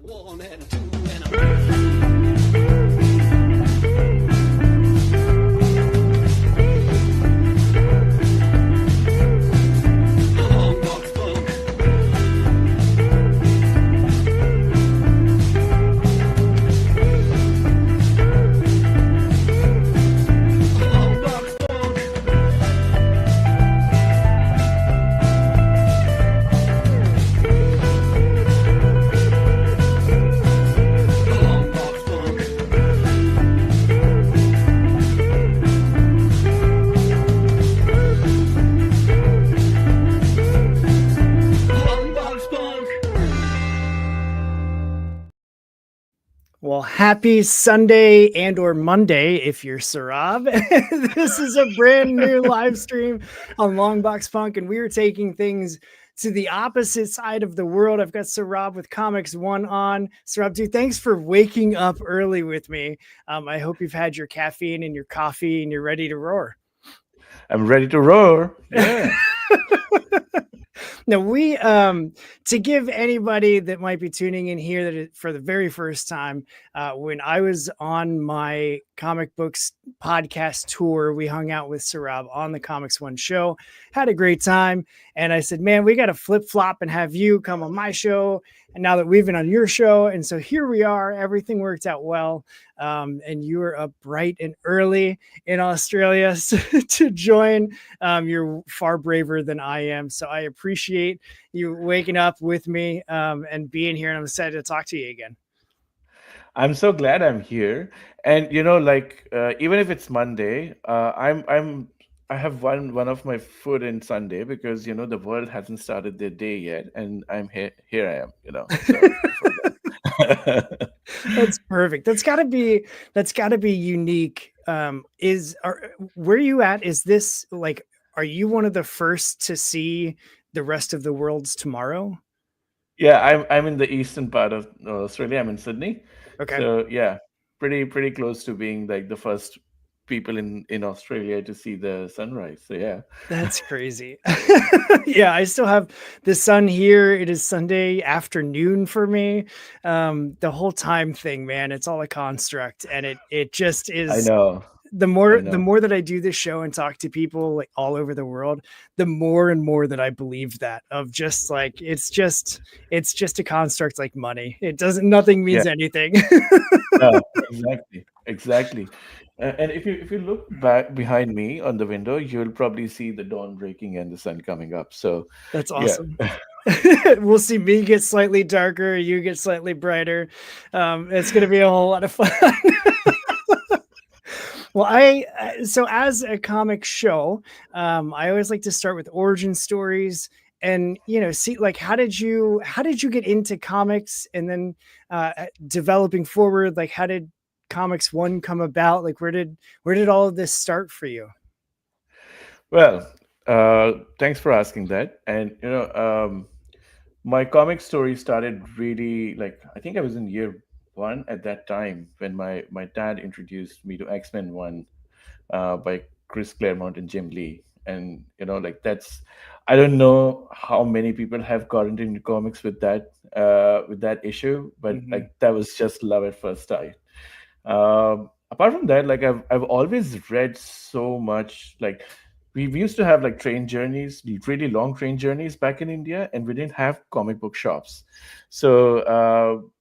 One and a two and a box funk. Box funk. Box funk. Box funk. Well, happy Sunday and or Monday if you're Saurabh. This is a brand new live stream on Longbox Punk, and we are taking things to the opposite side of the world. I've got Saurabh with Comix One on. Saurabh, dude, thanks for waking up early with me. I hope you've had your caffeine and your coffee and you're ready to roar. I'm ready to roar. Yeah. Now we to give anybody that might be tuning in here that for the very first time, when I was on my comic books podcast tour, we hung out with Saurabh on the Comix One show, had a great time, and I said, man, we got to flip flop and have you come on my show. And now that we've been on your show, and so here we are, everything worked out well. And you were up bright and early in Australia to join. You're far braver than I am, so I appreciate you waking up with me and being here. And I'm excited to talk to you again. I'm so glad I'm here. And even if it's Monday, I have one of my foot in Sunday because the world hasn't started their day yet, and I'm here. Here I am. So for that. That's perfect. That's got to be unique. Where you at? Is this like? Are you one of the first to see the rest of the world's tomorrow? Yeah, I'm in the eastern part of Australia. I'm in Sydney. Okay. So yeah, pretty close to being like the first people in Australia to see the sunrise. So yeah. That's crazy. Yeah, I still have the sun here. It is Sunday afternoon for me. The whole time thing, man, it's all a construct, and it just is. I know. The more that I do this show and talk to people like all over the world, the more and more that I believe that of just like it's just a construct like money. Nothing means anything. No, exactly. And if you look back behind me on the window, you'll probably see the dawn breaking and the sun coming up. So That's yeah. awesome. We'll see me get slightly darker, you get slightly brighter. It's going to be a whole lot of fun. Well, so as a comic show, I always like to start with origin stories and see like how did you get into comics, and then developing forward, like how did Comix One come about? Like where did all of this start for you? Well, thanks for asking that. And my comic story started really like I think I was in year one at that time when my dad introduced me to X-Men One by Chris Claremont and Jim Lee. And like that's I don't know how many people have gotten into comics with that issue, but like that was just love at first sight. Apart from that, like I've always read so much. Like we used to have like train journeys, really long train journeys back in India, and we didn't have comic book shops. So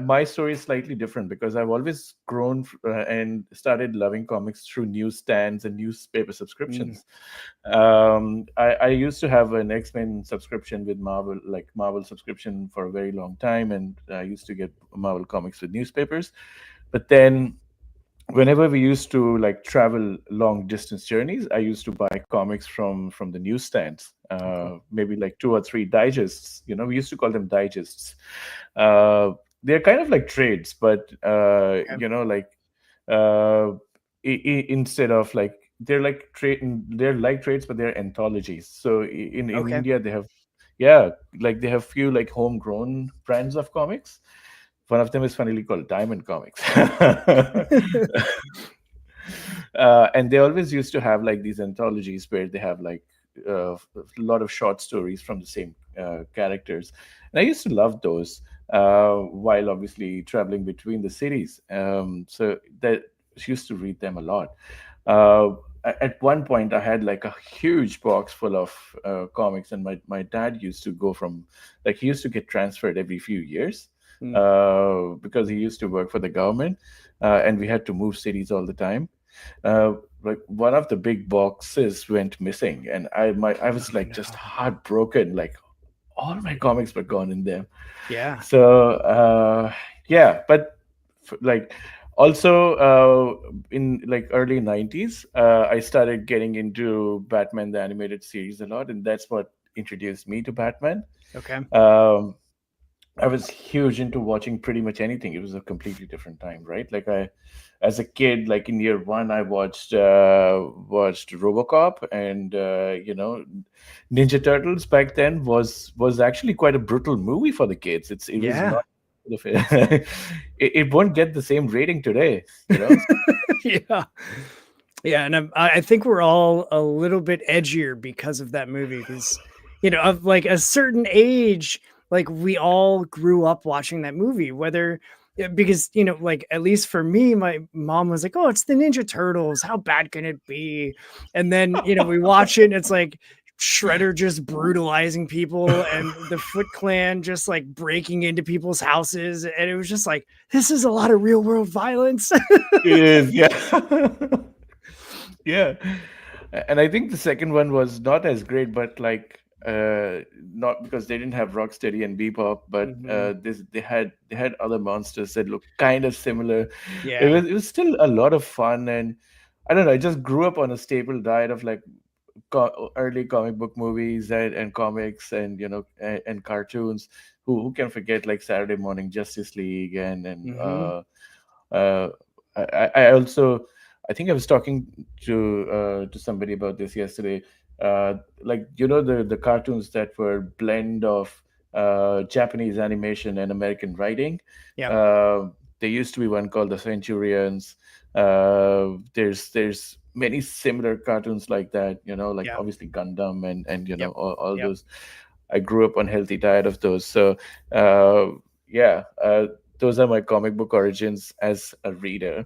my story is slightly different because I've always grown and started loving comics through newsstands and newspaper subscriptions. I used to have an X-Men subscription with Marvel, like Marvel subscription for a very long time, and I used to get Marvel comics with newspapers. But then whenever we used to like travel long distance journeys, I used to buy comics from the newsstands, maybe like 2 or 3 digests. We used to call them digests. They're kind of like trades, but like instead of like they're like trades, but they're anthologies. So in India they have they have few like homegrown brands of comics. One of them is funnily called Diamond Comics. And they always used to have like these anthologies where they have like a lot of short stories from the same characters. And I used to love those. while obviously traveling between the cities. So that she used to read them a lot. Uh, at one point, I had like a huge box full of comics, and my dad used to go from, like, he used to get transferred every few years Mm. because he used to work for the government, and we had to move cities all the time. uh, like one of the big boxes went missing, and I Oh was like just no. heartbroken. Like all my comics were gone in there. Yeah. So yeah, but like also in like early 90s, I started getting into Batman the animated series a lot, and that's what introduced me to Batman. Okay. um, I was huge into watching pretty much anything. It was a completely different time, right? Like as a kid, like in year one, I watched RoboCop, and Ninja Turtles back then was actually quite a brutal movie for the kids. It was Yeah. not it won't get the same rating today, you know. Yeah. Yeah, and I think we're all a little bit edgier because of that movie. Because, of like a certain age, like we all grew up watching that movie. Whether because like at least for me, my mom was like, "Oh, it's the Ninja Turtles. How bad can it be?" And then we watch it, and it's like Shredder just brutalizing people, and the Foot Clan just like breaking into people's houses, and it was just like, this is a lot of real world violence. It is, yeah. Yeah. And I think the second one was not as great, but like not because they didn't have Rocksteady and Bebop, but Mhm. they had other monsters that looked kind of similar. It Yeah. was it was still a lot of fun, and I don't know, I just grew up on a staple diet of like early comic book movies and comics, and and cartoons. Who can forget like Saturday Morning Justice League, and Mhm. uh, I also, I think I was talking to somebody about this yesterday. Like the cartoons that were blend of Japanese animation and American writing. Yep. Uh, there used to be one called the Centurions. There's many similar cartoons like that. Like Yeah. obviously Gundam and Yep. all Yep. those. I grew up on healthy diet of those. So yeah, those are my comic book origins as a reader.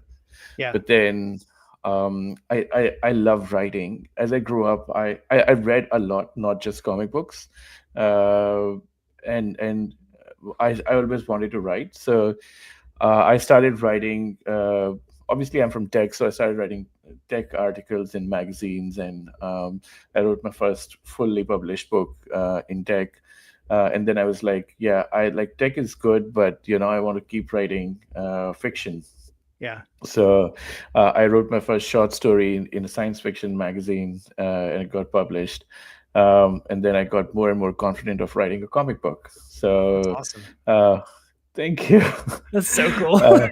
Yeah. But then I love writing. As I grew up, I read a lot, not just comic books, uh, and I always wanted to write. So I started writing. Obviously, I'm from tech, so I started writing tech articles in magazines, and I wrote my first fully published book in tech. And then I was like, yeah, I like tech is good, but I want to keep writing fiction. Yeah. So I wrote my first short story in a science fiction magazine, and it got published. And then I got more and more confident of writing a comic book. That's So awesome. uh, thank you. That's so cool. uh,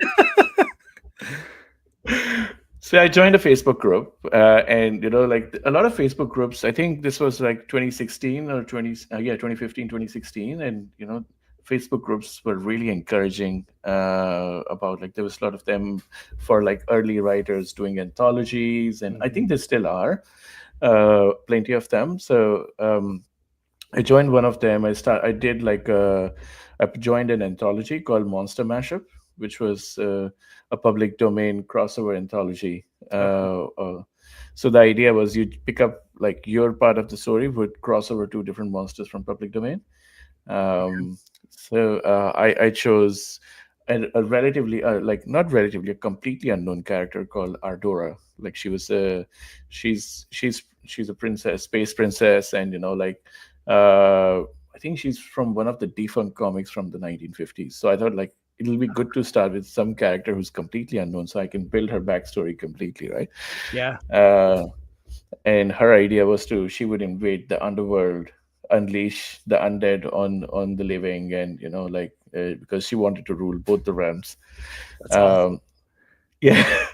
so I joined a Facebook group, and like a lot of Facebook groups. I think this was like 2016 or 2015, 2016, and Facebook groups were really encouraging about, like, there was a lot of them for like early writers doing anthologies, and I think Mhm. there still are plenty of them. So I joined one of them. I did like I joined an anthology called Monster Mashup, which was a public domain crossover anthology. Okay. So the idea was you'd pick up like your part of the story would cross over two different monsters from public domain. Um, so I chose a relatively like not relatively, a completely unknown character called Ardora. Like she's a princess, space princess, and like I think she's from one of the defunct comics from the 1950s. So I thought like it'll be good to start with some character who's completely unknown, so I can build her backstory completely, right? Yeah. Uh, and her idea was to she would invade the underworld, unleash the undead on the living, and like because she wanted to rule both the realms. That's awesome. um yeah.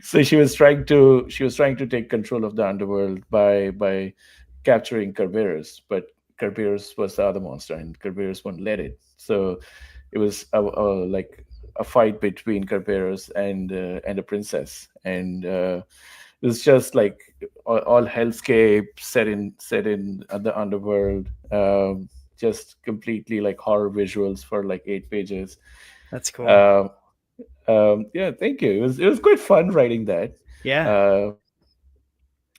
So she was trying to take control of the underworld by capturing Kerberos, but Kerberos was the other monster, and Kerberos won't let it. So it was like a fight between Kerberos and a princess, and it was just like all hellscape set in the underworld. just completely like horror visuals for like 8 pages. That's cool. Um, yeah, thank you. It was quite fun writing that. Yeah. Uh,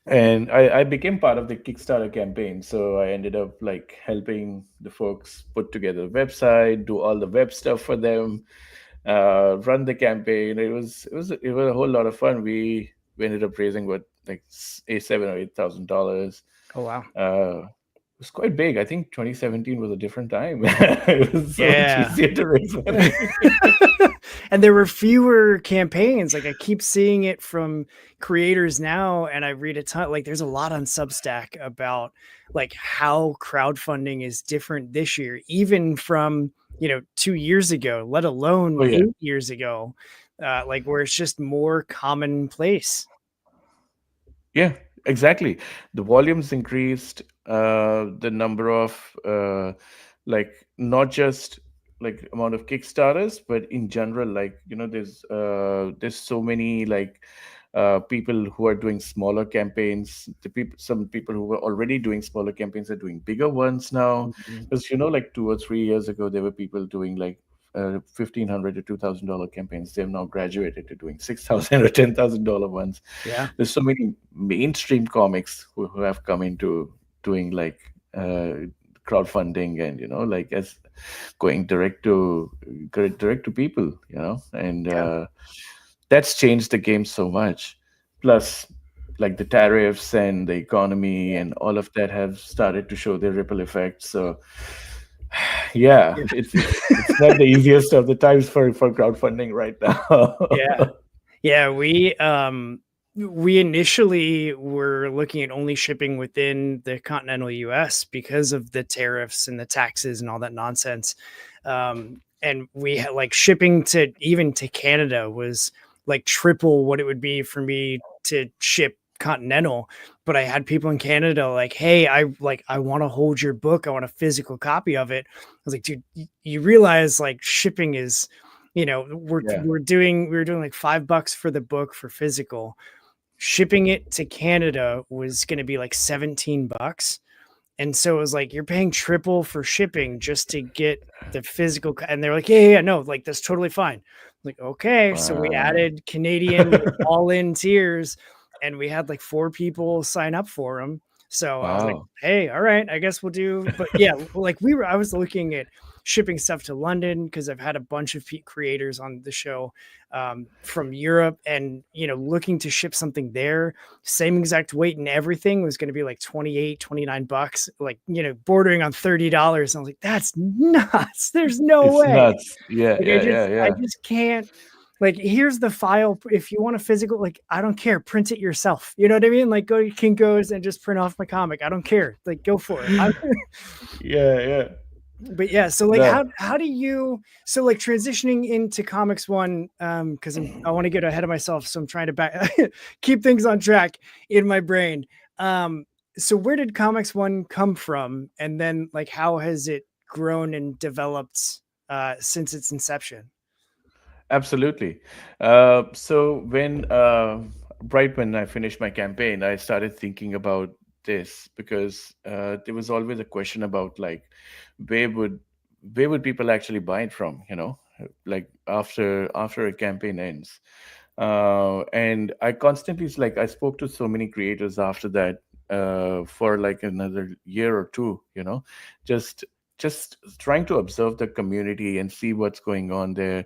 and I became part of the Kickstarter campaign, so I ended up like helping the folks put together a website, do all the web stuff for them, run the campaign. It was a whole lot of fun. We ended up raising what like $7 or $8,000. Oh wow. It was quite big. I think 2017 was a different time. It was so much Yeah. easier to raise money. And there were fewer campaigns. Like I keep seeing it from creators now, and I read a ton. Like there's a lot on Substack about like how crowdfunding is different this year, even from 2 years ago, let alone Oh yeah. 8 years ago. Like where it's just more commonplace. Yeah, exactly. The volumes increased, the number of like not just like amount of Kickstarters, but in general, like there's so many like people who are doing smaller campaigns. Some people who were already doing smaller campaigns are doing bigger ones now. Mhm. Because 2 or 3 years ago, there were people doing like $1,500 to $2,000 campaigns. They've now graduated to doing 6,000 or $10,000 ones. Yeah. There's so many mainstream comics who have come into doing like crowdfunding, and like as going direct to people, and Yeah. that's changed the game so much. Plus, like the tariffs and the economy and all of that have started to show their ripple effects. So yeah, Yeah. it's not the easiest of the times for crowdfunding right now. Yeah. Yeah, we initially were looking at only shipping within the continental US because of the tariffs and the taxes and all that nonsense. And we had like shipping to even to Canada was like triple what it would be for me to ship continental. But I had people in Canada like, hey, I want to hold your book. I want a physical copy of it. I was like, dude, you realize like shipping is Yeah. we were doing like $5 for the book for physical. Shipping it to Canada was going to be like $17. And so it was like, you're paying triple for shipping just to get the physical. And they're like, yeah, no, like that's totally fine. Like, okay. So we Wow. added Canadian like, all in tiers, and we had like 4 people sign up for them. So I was like, Wow. hey, all right, I guess we'll do. But yeah, like I was looking at shipping stuff to London because I've had a bunch of creators on the show from Europe, and looking to ship something there, same exact weight and everything was going to be like 28, $29, like bordering on $30. And I was like, that's nuts. There's no It's way. nuts. Yeah, Like yeah, yeah, I yeah. just can't. Like, here's the file. If you want a physical, like, I don't care. Print it yourself. You know what I mean? Like, go to Kinko's and just print off my comic. I don't care. Like, go for it. Yeah, yeah. But yeah, so like No, how do you so like transitioning into Comix One, because I want to get ahead of myself, so I'm trying to back keep things on track in my brain. um so where did Comix One come from, and then like how has it grown and developed since its inception? absolutely. So right when I finished my campaign, I started thinking about this because there was always a question about like where would where would people actually buy it from? Like after a campaign ends. And I constantly like I spoke to so many creators after that for like another year or two. Just just trying to observe the community and see what's going on there.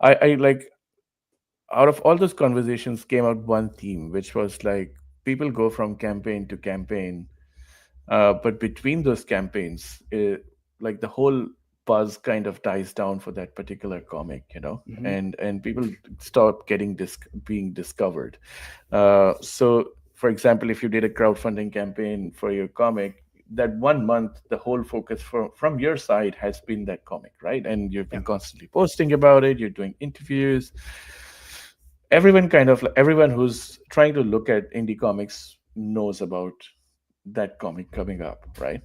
I like out of all those conversations came out one theme, which was like people go from campaign to campaign, but between those campaigns, like the whole buzz kind of dies down for that particular comic, Mhm. and people stop being discovered. So, for example, if you did a crowdfunding campaign for your comic, that 1 month, the whole focus from your side has been that comic, right? And you've Yeah. been constantly posting about it. You're doing interviews. Everyone who's trying to look at indie comics knows about that comic coming up, right?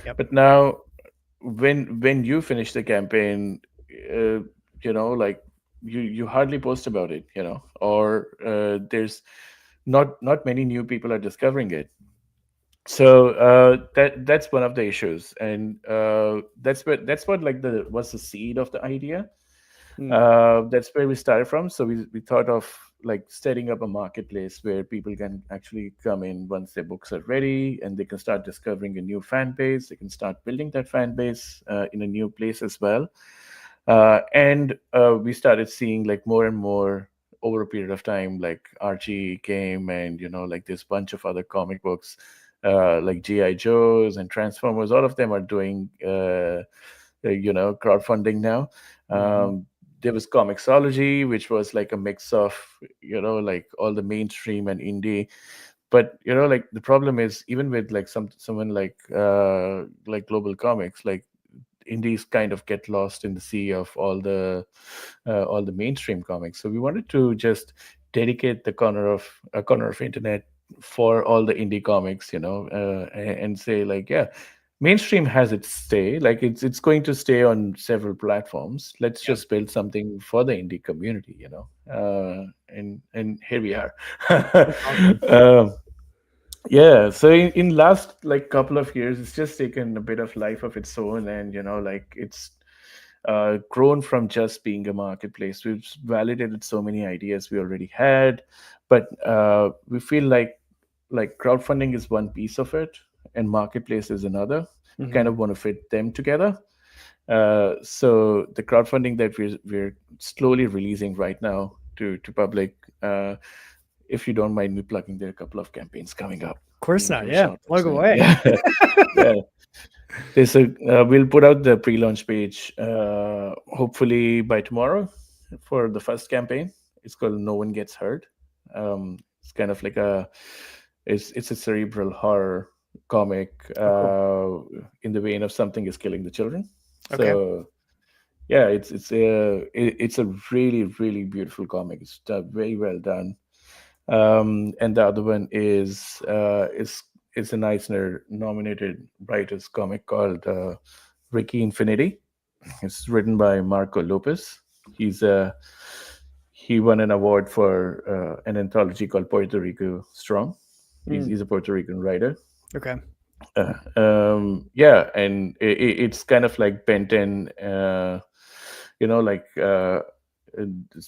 Yep. But now, when you finish the campaign, uh, like you hardly post about it, or there's not many new people are discovering it. So that's one of the issues, and that's what like the was the seed of the idea. Mm, That's where we started from. So we thought of like setting up a marketplace where people can actually come in once their books are ready, and they can start discovering a new fan base. They can start building that fan base in a new place as well. And we started seeing like more and more over a period of time, like Archie came, and like this bunch of other comic books, like GI Joes and Transformers. All of them are doing crowdfunding now. mhm. There was Comixology, which was like a mix of like all the mainstream and indie. But like the problem is, even with like someone like Global Comics, like indies kind of get lost in the sea of all the mainstream comics. So we wanted to just dedicate the corner of internet for all the indie comics, and say like, yeah, mainstream has its stay, like it's going to stay on several platforms. Let's Yep. just build something for the indie community, and here we are. That's awesome. um, yeah, so in last like couple of years, it's just taken a bit of life of its own, and like it's grown from just being a marketplace. We've validated so many ideas we already had, but we feel like crowdfunding is one piece of it, and marketplace is another. We kind Mhm. of want to fit them together. So the crowdfunding that we're slowly releasing right now to public. If you don't mind me plugging, there are a couple of campaigns coming up. Of course Being a not. real Yeah, short plug person, away. yeah, yeah. There's a we'll put out the pre-launch page hopefully by tomorrow for the first campaign. It's called No One Gets Hurt. It's kind of like it's a cerebral horror comic Oh, cool. in the vein of something is killing the children. Okay. So yeah, it's a really really beautiful comic. It's very well done. And the other one is an Eisner nominated writer's comic called Ricky Infinity. It's written by Marco Lopez. He's he won an award for an anthology called Puerto Rico Strong. Mm, He's a Puerto Rican writer. okay. Yeah, and it's kind of like Benton, like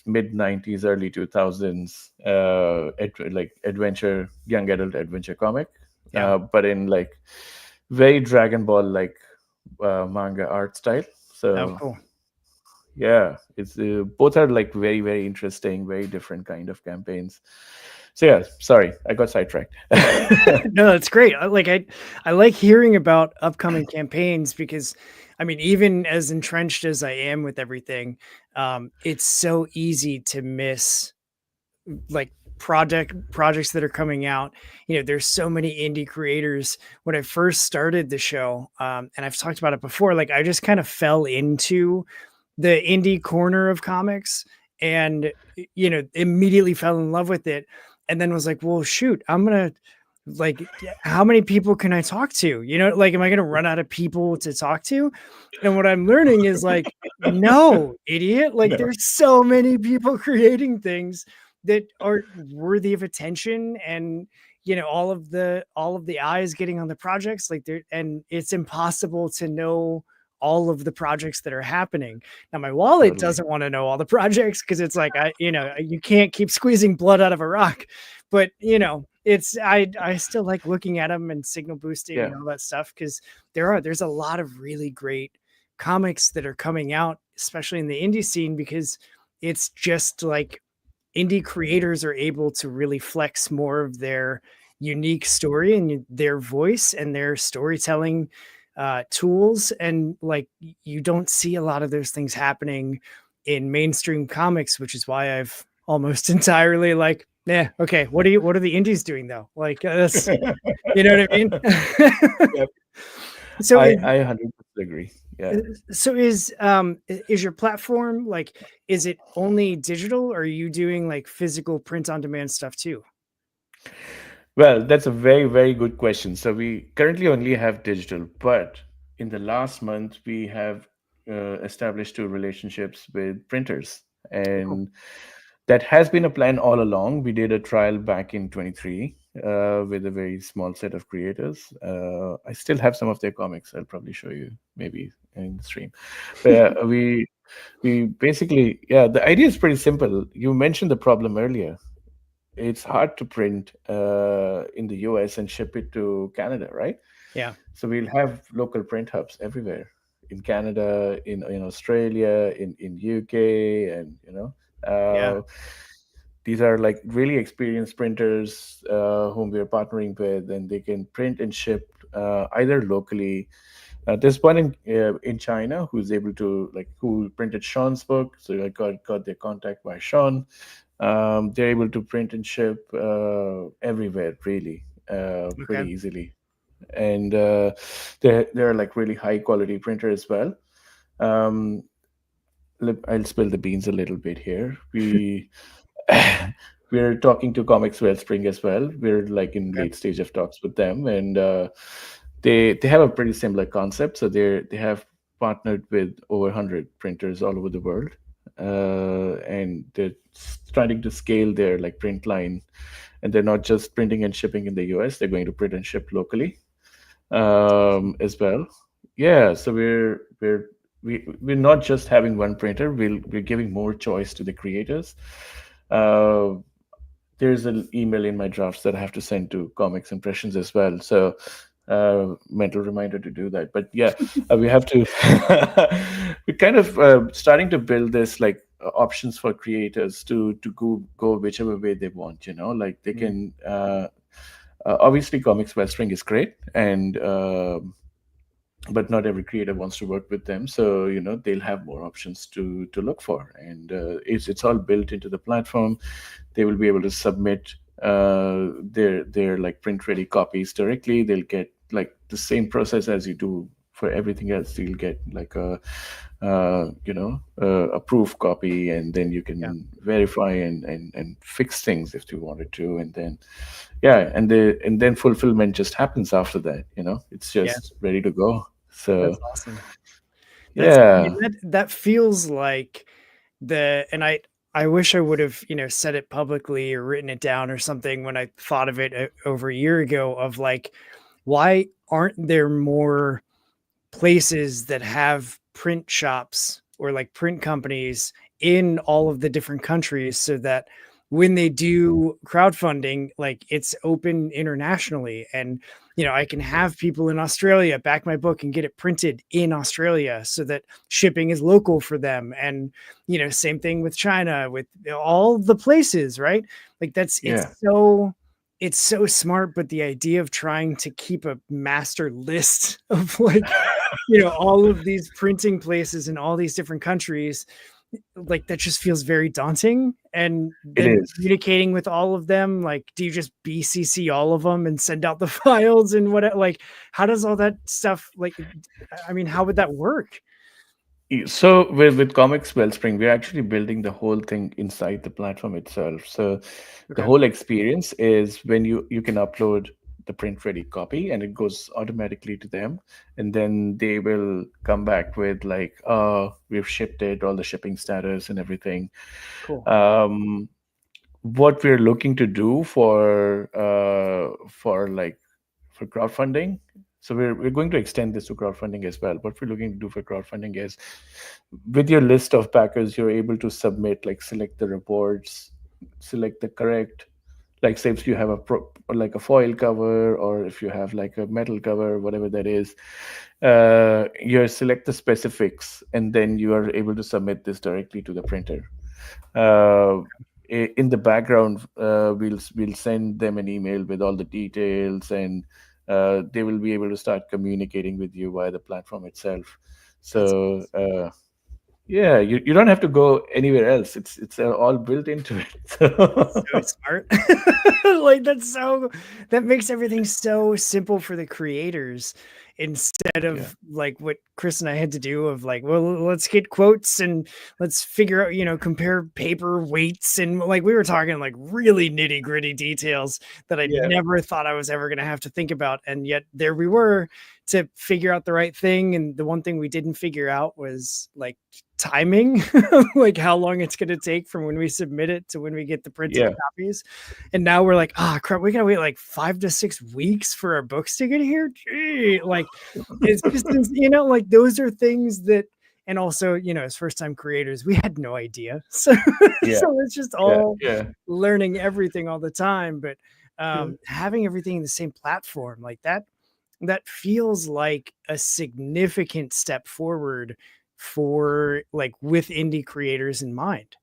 mid 90s, early 2000s, like adventure, young adult adventure comic, Yeah. but in like very Dragon Ball like manga art style. Oh, So cool. yeah, it's both are like very very interesting, very different kind of campaigns. So yeah, sorry, I got sidetracked. No, that's great. I like hearing about upcoming campaigns because, I mean, even as entrenched as I am with everything, it's so easy to miss like projects that are coming out. There's so many indie creators. When I first started the show, and I've talked about it before, like I just kind of fell into the indie corner of comics and immediately fell in love with it, and then was like, well, shoot, I'm gonna like how many people can I talk to? Like, am I gonna run out of people to talk to? And what I'm learning is like, no, idiot, like No, there's so many people creating things that are worthy of attention, and all of the eyes getting on the projects, like there, and it's impossible to know all of the projects that are happening. Now my wallet totally. doesn't want to know all the projects because it's like you can't keep squeezing blood out of a rock. But it's I still like looking at them and signal boosting Yeah, and all that stuff because there's a lot of really great comics that are coming out, especially in the indie scene, because it's just like indie creators are able to really flex more of their unique story and their voice and their storytelling tools, and like you don't see a lot of those things happening in mainstream comics, which is why I've almost entirely like, yeah, okay, what are the indies doing though? Like that's, you know what I mean? yeah. so is I 100% agree. Yeah. is your platform like, is it only digital, or are you doing like physical print on demand stuff too? Well, that's a very, very good question. So we currently only have digital, but in the last month we have established two relationships with printers, Oh, cool. and That has been a plan all along. We did a trial back in 23 with a very small set of creators. I still have some of their comics. I'll probably show you maybe in the stream. But we basically, yeah, the idea is pretty simple. You mentioned the problem earlier. It's hard to print in the US and ship it to Canada, right? Yeah. So we'll have local print hubs everywhere in Canada, in Australia, in UK, and Yeah. uh, these are like really experienced printers whom we are partnering with, and they can print and ship either locally. There's one in China who's able to like who printed Sean's book, so I got their contact by Sean. They're able to print and ship everywhere, really, Okay. pretty easily, and they're like really high quality printer as well. Um, I'll spill the beans a little bit here. We're talking to Comics Wellspring as well. We're like in Okay. late stage of talks with them, and they have a pretty similar concept. So they have partnered with over 100 printers all over the world, and they're starting to scale their like print line. And they're not just printing and shipping in the US; they're going to print and ship locally Awesome. as well. Yeah, so we're not just having one printer. We're giving more choice to the creators. Uh, there's an email in my drafts that I have to send to Comics Impressions as well. So mental reminder to do that. But yeah, we have to. We're kind of starting to build this like options for creators to go whichever way they want. Like they Mm. can. Obviously, Comics Wellspring is great, and but not every creator wants to work with them. So they'll have more options to look for, and it's all built into the platform. They will be able to submit their like print ready copies directly. They'll get like the same process as you do for everything else. You'll get like a proof copy, and then you Yeah. can verify and fix things if you wanted to, and then yeah, and then fulfillment just happens after that. It's Yeah. just ready to go. So That's awesome. I mean, yeah, that feels like and I wish I would have, said it publicly or written it down or something when I thought of it over a year ago of like, why aren't there more places that have print shops or like print companies in all of the different countries so that when they do crowdfunding, like it's open internationally and I can have people in Australia back my book and get it printed in Australia so that shipping is local for them. And same thing with China, with all the places, right? Like yeah, it's so smart, but the idea of trying to keep a master list of like all of these printing places in all these different countries, like that just feels very daunting. And it then is. communicating with all of them, like, do you just BCC all of them and send out the files and what, like, how does all that stuff, like, I mean, how would that work? So with Comics Wellspring, we're actually building the whole thing inside the platform itself. So the Okay, whole experience is when you can upload the print ready copy and it goes automatically to them, and then they will come back with like, oh, we've shipped it, all the shipping status and everything. cool. Um, what we're looking to do for crowdfunding, so we're going to extend this to crowdfunding as well. What we're looking to do for crowdfunding is with your list of backers, you're able to submit, like select the reports, select the correct, like say if you have like a foil cover, or if you have like a metal cover, whatever that is, you select the specifics, and then you are able to submit this directly to the printer. uh, in the background, we'll send them an email with all the details, and they will be able to start communicating with you via the platform itself. That's So yeah, you don't have to go anywhere else. It's all built into it. so smart. Like that makes everything so simple for the creators instead Yeah, of like what Chris and I had to do of like, well, let's get quotes and let's figure out, compare paper weights and like we were talking like really nitty-gritty details that I yeah, never thought I was ever going to have to think about, and yet there we were to figure out the right thing. And the one thing we didn't figure out was like timing, like how long it's going to take from when we submit it to when we get the printed Yeah. copies. And now we're like, ah, crap, we got to wait like 5 to 6 weeks for our books to get here. Gee, like, it's just, like those are things that, and also, as first time creators, we had no idea. So, Yeah. so it's just Yeah. all Yeah. learning everything all the time. But Yeah. having everything in the same platform like that feels like a significant step forward for like with indie creators in mind.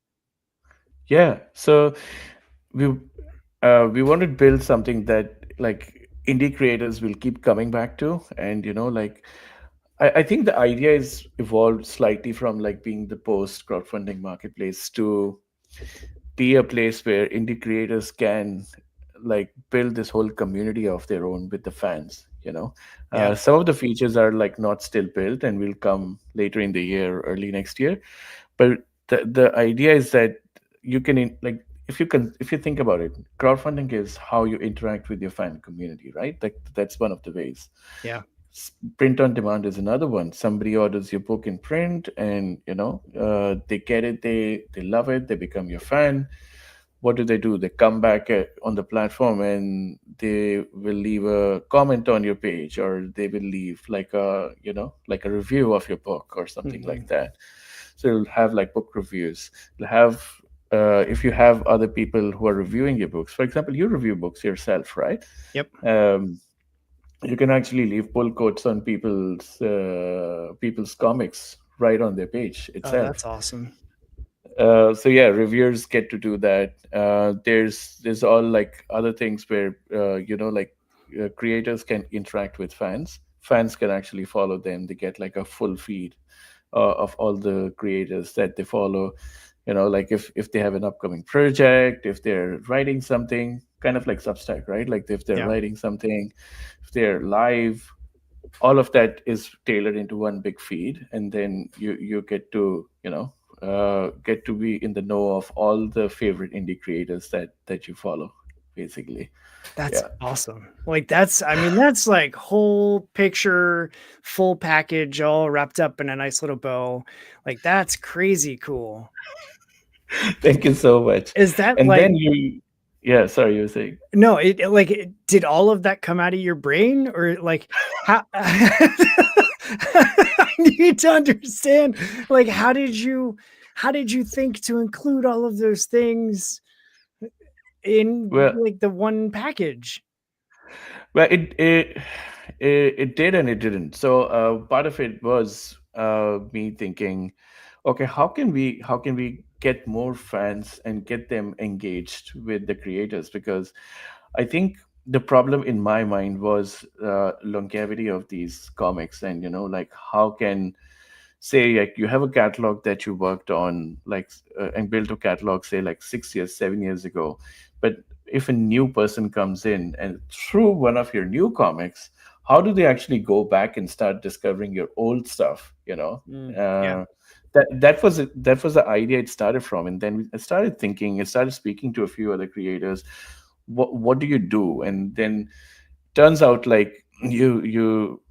Yeah. So we we want to build something that like indie creators will keep coming back to, and like I think the idea is evolved slightly from like being the post crowdfunding marketplace to be a place where indie creators can like build this whole community of their own with the fans. Yeah. Some of the features are like not still built and will come later in the year, early next year. But the idea is that you can like if you think about it, crowdfunding is how you interact with your fan community, right? Like that's one of the ways. Yeah. Print on demand is another one. Somebody orders your book in print, and they get it, they love it, they become your fan. What do? They come back on the platform and they will leave a comment on your page, or they will leave like a review of your book or something Mhm. like that. So you'll have like book reviews. You'll have if you have other people who are reviewing your books. For example, you review books yourself, right? Yep. You can actually leave pull quotes on people's comics right on their page Oh, that's itself. awesome. So yeah, reviewers get to do that. There's all like other things where creators can interact with fans. Fans can actually follow them. They get like a full feed of all the creators that they follow. Like if they have an upcoming project, if they're writing something, kind of like Substack, right? Like if they're Yeah. writing something, if they're live, all of that is tailored into one big feed, and then you get to be in the know of all the favorite indie creators that you follow, basically. That's Yeah. awesome. Like that's like whole picture, full package, all wrapped up in a nice little bow. Like that's crazy cool. Thank you so much. Is that And like then yeah, sorry, you were saying. no, did all of that come out of your brain or like how I need to understand like how did you think to include all of those things in Well, like the one package? Well, it did and it didn't. So part of it was me thinking, okay, how can we get more fans and get them engaged with the creators? Because I think the problem in my mind was longevity of these comics, and like how can say like you have a catalog that you worked on like and built a catalog say like 6 years 7 years ago, but if a new person comes in and through one of your new comics, how do they actually go back and start discovering your old stuff? Yeah. That was the idea it started from. And then I started thinking, I started speaking to a few other creators. What do you do? And then turns out like you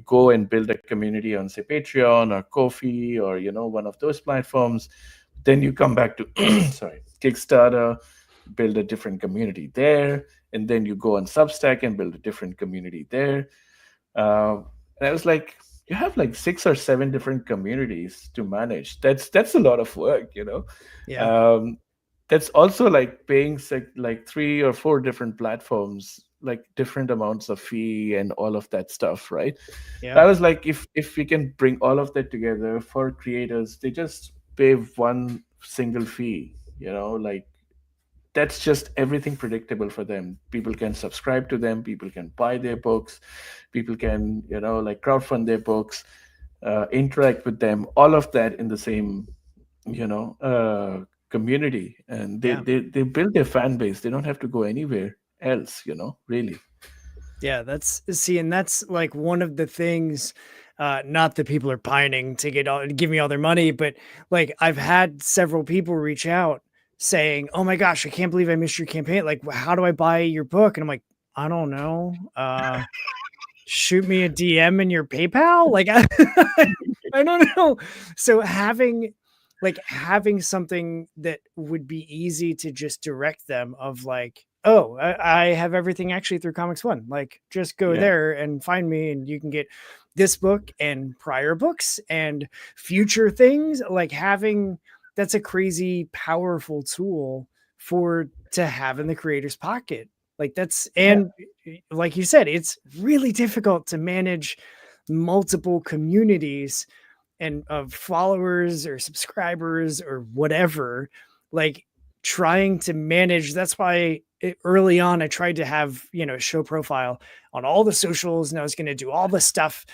go and build a community on say Patreon or Kofi or one of those platforms. Then you come back to sorry, Kickstarter, build a different community there, and then you go on Substack and build a different community there. uh, and I was like, you have like 6 or 7 different communities to manage. That's a lot of work. Yeah. um, that's also like paying like 3 or 4 different platforms, like different amounts of fee and all of that stuff, right? Yeah. I was like, if we can bring all of that together for creators, they just pay one single fee, like that's just everything predictable for them. People can subscribe to them, people can buy their books, people can like crowdfund their books, interact with them, all of that in the same community, and they, Yeah. they build their fan base. They don't have to go anywhere else, really. Yeah, and that's like one of the things, not that people are pining to give me all their money, but like I've had several people reach out saying, "Oh my gosh, I can't believe I missed your campaign. Like, how do I buy your book?" And I'm like, "I don't know. shoot me a DM in your PayPal? Like, I don't know. So having something that would be easy to just direct them of like, oh, I have everything actually through Comix One. Like, just go Yeah. there and find me, and you can get this book and prior books and future things. Like having that's a crazy powerful tool to have in the creator's pocket. Like that's Yeah. and like you said, it's really difficult to manage multiple communities and of followers or subscribers or whatever, like trying to manage. That's why early on I tried to have, a show profile on all the socials, and I was going to do all the stuff,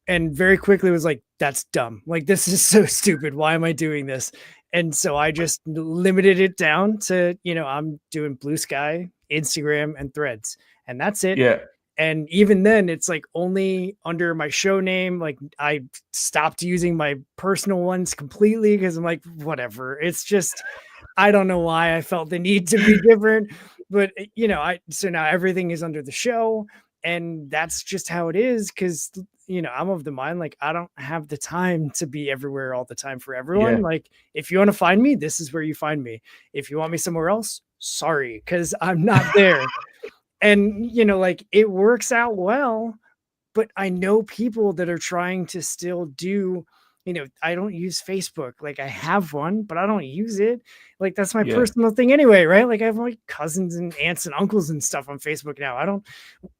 and very quickly was like, that's dumb. Like, this is so stupid. Why am I doing this? And so I just limited it down to, I'm doing Blue Sky, Instagram, and Threads, and that's it. Yeah. And even then, it's like only under my show name. Like, I stopped using my personal ones completely because I'm like, whatever. It's just, I don't know why I felt the need to be different, but so now everything is under the show, and that's just how it is. Cause I'm of the mind, like, I don't have the time to be everywhere all the time for everyone. Yeah. Like, if you want to find me, this is where you find me. If you want me somewhere else, sorry, cause I'm not there. And like, it works out well, but I know people that are trying to still do, I don't use Facebook. Like, I have one, but I don't use it. Like, that's my Yeah. personal thing anyway, right? Like, I have my cousins and aunts and uncles and stuff on Facebook now. I don't,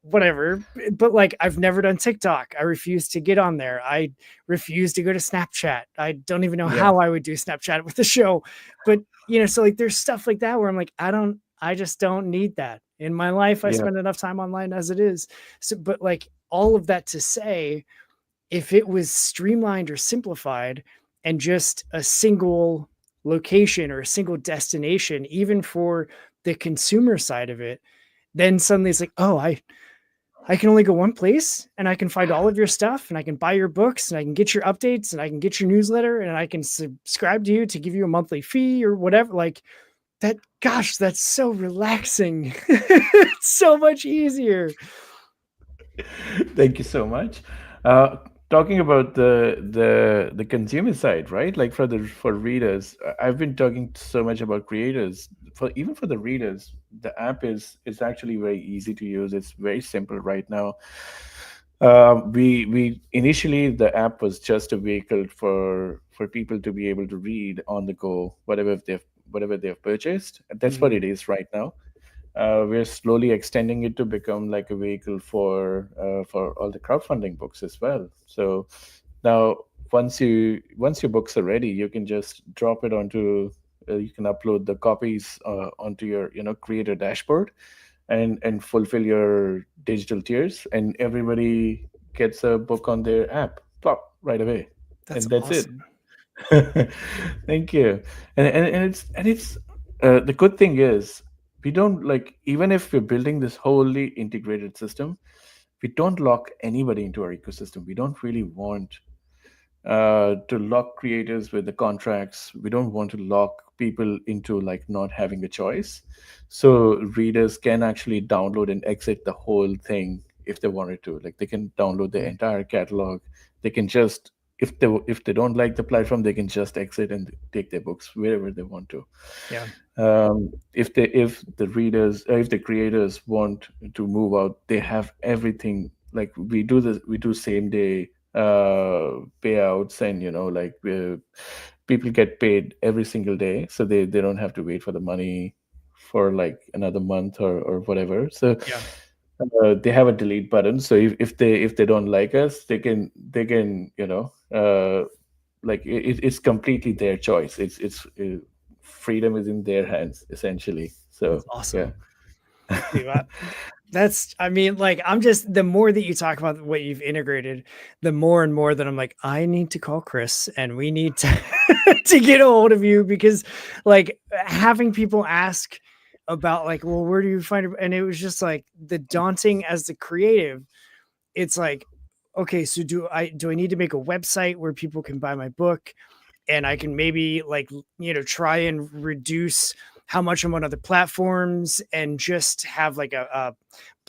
whatever. But like, I've never done TikTok. I refuse to get on there. I refuse to go to Snapchat. I don't even know Yeah. how I would do Snapchat with the show. But so like, there's stuff like that where I'm like, I just don't need that in my life. I Yeah. spend enough time online as it is. So, but like, all of that to say, if it was streamlined or simplified and just a single location or a single destination, even for the consumer side of it, then suddenly it's like, oh, I can only go one place and I can find all of your stuff, and I can buy your books, and I can get your updates, and I can get your newsletter, and I can subscribe to you to give you a monthly fee or whatever. Like that, gosh, that's so relaxing. It's so much easier. Thank you so much. Talking about the consumer side, right? Like for readers, I've been talking so much about creators. For the readers, the app is actually very easy to use. It's very simple right now. We initially, the app was just a vehicle for people to be able to read on the go whatever they've purchased. And that's what Mhm. it is right now. We're slowly extending it to become like a vehicle for all the crowdfunding books as well. So now, once your books are ready, you can just drop it onto. You can upload the copies onto your creator dashboard, and fulfill your digital tiers, and everybody gets a book on their app, plop, right away, That's and that's it. awesome. Thank you. And it's the good thing is, we don't, like, even if we're building this wholly integrated system, we don't lock anybody into our ecosystem. We don't really want to lock creators with the contracts. We don't want to lock people into like not having a choice. So readers can actually download and exit the whole thing if they wanted to. Like, they can download the Mm. entire catalog. They can just, if they don't like the platform, they can just exit and take their books wherever they want to. Yeah. If the creators want to move out, they have everything. Like, we do same day payouts, and like, people get paid every single day, so they don't have to wait for the money for like another month or whatever. So Yeah. they have a delete button. So if they don't like us, they can like, it's completely their choice. It's freedom is in their hands, essentially. That's So yeah. awesome. Dude, I mean, like, I'm just, the more that you talk about what you've integrated, the more and more that I'm like, I need to call Chris, and we need to to get a hold of you, because like, having people ask about like, well, where do you find it? And it was just like, the daunting as the creative, it's like, okay, so do I need to make a website where people can buy my book, and I can maybe like, try and reduce how much I'm on other platforms, and just have like a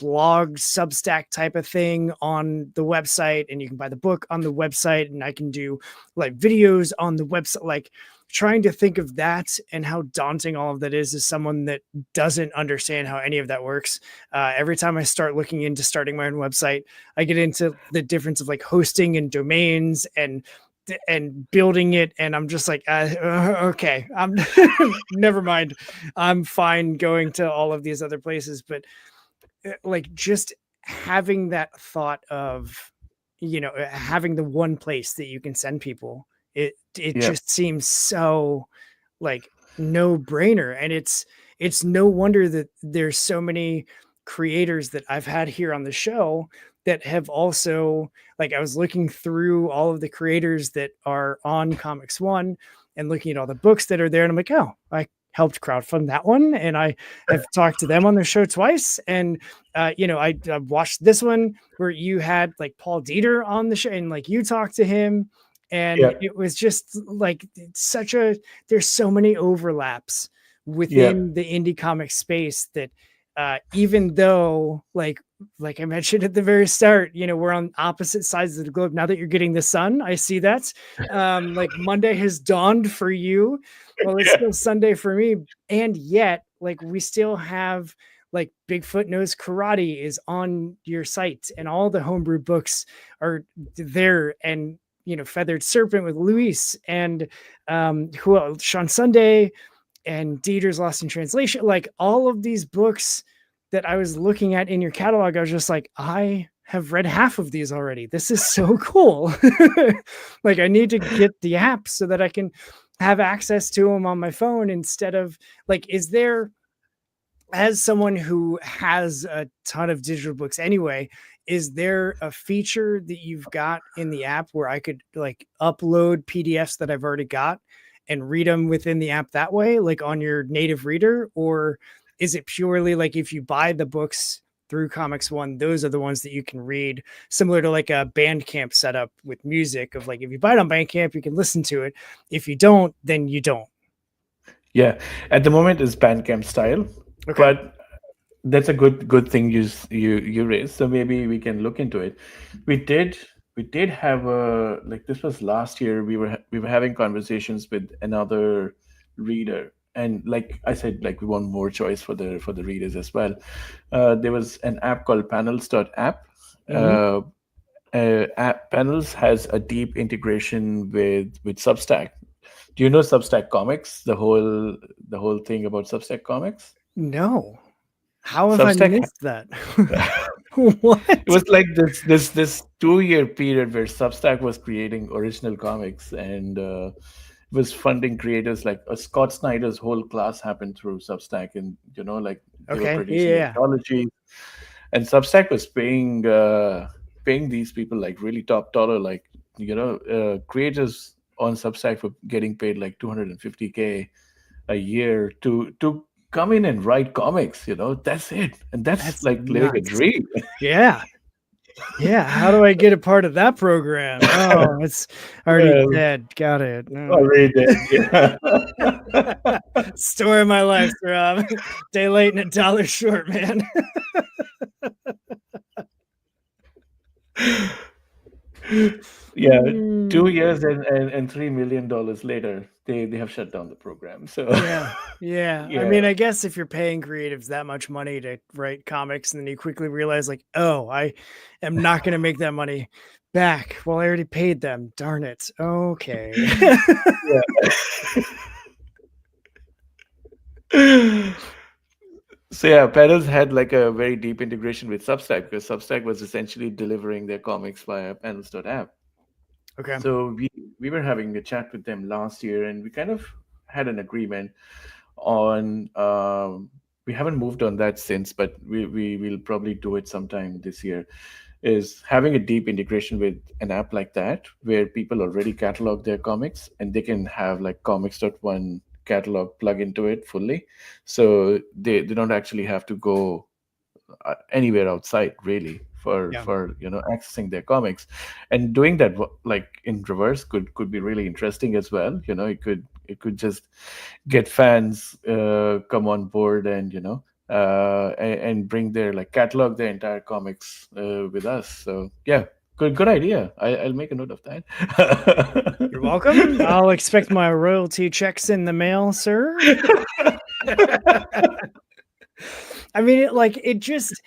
blog Substack type of thing on the website, and you can buy the book on the website, and I can do like videos on the website, like trying to think of that and how daunting all of that is as someone that doesn't understand how any of that works. Every time I start looking into starting my own website, I get into the difference of like hosting and domains and building it, and I'm just like, okay, I'm never mind, I'm fine going to all of these other places. But like just having that thought of, having the one place that you can send people, it Yeah. just seems so like no brainer. And it's no wonder that there's so many creators that I've had here on the show that have also, like, I was looking through all of the creators that are on Comix One and looking at all the books that are there, and I'm like, oh, I helped crowdfund that one, and I have talked to them on their show twice. And I watched this one where you had like Paul Dieter on the show, and like you talked to him, and Yeah. it was just like there's so many overlaps Yeah. within the indie comic space that even though like I mentioned at the very start, we're on opposite sides of the globe. Now that you're getting the sun, I see that. Like Monday has dawned for you. Well, it's Yeah. still Sunday for me. And yet, like, we still have like Bigfoot Knows Karate is on your site, and all the homebrew books are there. And Feathered Serpent with Luis, and who else? Sean Sunday, and Dieter's Lost in Translation. Like all of these books that I was looking at in your catalog, I was just like, I have read half of these already. This is so cool. Like I need to get the app so that I can have access to them on my phone instead of like, is there, as someone who has a ton of digital books anyway, is there a feature that you've got in the app where I could like upload PDFs that I've already got and read them within the app that way, like on your native reader? Or is it purely like if you buy the books through Comix One, those are the ones that you can read, similar to like a Bandcamp setup with music of like, if you buy it on Bandcamp, you can listen to it. If you don't, then you don't. Yeah. At the moment, it's Bandcamp style, Okay. but that's a good thing you raised. So maybe we can look into it. We did have a, like, this was last year. We were having conversations with another reader, and like I said, like we want more choice for the readers as well. There was an app called Panels.app. Mhm. App Panels has a deep integration with Substack. Do you know Substack Comics? The whole thing about Substack Comics. No. How have I Substack. missed that? What? It was like this 2 year period where Substack was creating original comics, and was funding creators. Like Scott Snyder's whole class happened through Substack, and like they were Okay. producing Yeah. anthologies, and Substack was paying these people like really top dollar, like creators on Substack were getting paid like 250K a year to come in and write comics. That's it, and that's That's like living a nuts. dream. Yeah. Yeah. How do I get a part of that program? Oh, it's already Well, dead. Got it. No. already did. Yeah. Story of my life, Rob. Day late and a dollar short, man. Yeah, Mm, 2 years and $3 million later, they have shut down the program. So yeah. Yeah. I yeah, mean, I guess if you're paying creatives that much money to write comics, and then you quickly realize, like, oh, I am not going to make that money back. Well, I already paid them. Darn it. Okay. yeah. So yeah, Pedals had like a very deep integration with Substack, because Substack was essentially delivering their comics via panels.app. Okay. So we were having a chat with them last year, and we kind of had an agreement on. We haven't moved on that since, but we will probably do it sometime this year. Is having a deep integration with an app like that, where people already catalog their comics, and they can have like Comics.one catalog plug into it fully, so they don't actually have to go anywhere outside really for Yeah. accessing their comics. And doing that like in reverse could be really interesting as well. It could just get fans come on board, and and bring their like catalog their entire comics with us. So yeah, good idea. I'll make a note of that. You're welcome. I'll expect my royalty checks in the mail, sir. I mean, it just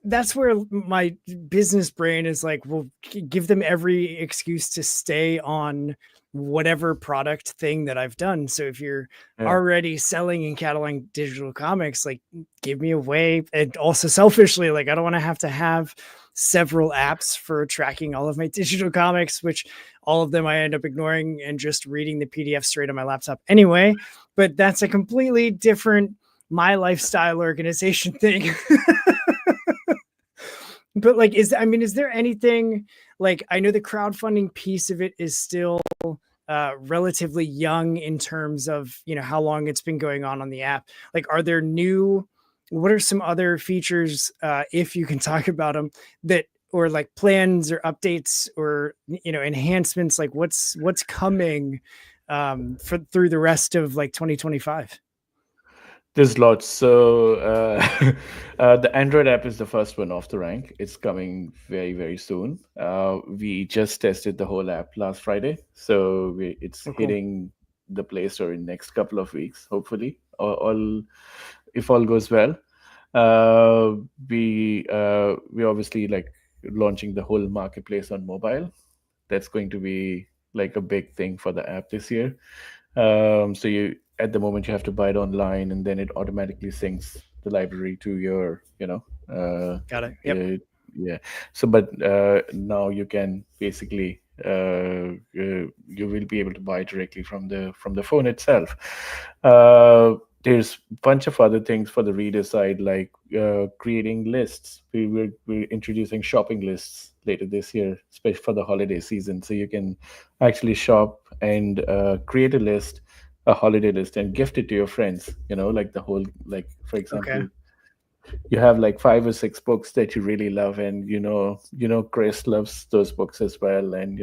that's where my business brain is like, well, give them every excuse to stay on whatever product thing that I've done. So if you're Yeah. already selling and cataloging digital comics, like give me a way. And also selfishly, like I don't want to have several apps for tracking all of my digital comics, which all of them I end up ignoring and just reading the PDF straight on my laptop anyway. But that's a completely different my lifestyle organization thing. But like, is there anything like, I know the crowdfunding piece of it is still relatively young in terms of, how long it's been going on the app. Like, are there what are some other features, if you can talk about them, that, or like plans or updates or, enhancements, like what's coming through the rest of like 2025? There's lots. So the Android app is the first one off the rank. It's coming very, very soon. We just tested the whole app last Friday, so it's Oh, cool. hitting the Play Store in next couple of weeks, hopefully. All if all goes well. We obviously like launching the whole marketplace on mobile. That's going to be like a big thing for the app this year. So you at the moment you have to buy it online, and then it automatically syncs the library to your, Got it. Yep. yeah. So, but now you can basically you will be able to buy directly from the phone itself. There's a bunch of other things for the reader side, like creating lists. We're introducing shopping lists later this year, especially for the holiday season. So you can actually shop and create a holiday list, and gift it to your friends. Like the whole, like for Okay. example, you have like 5 or 6 books that you really love, and Chris loves those books as well, and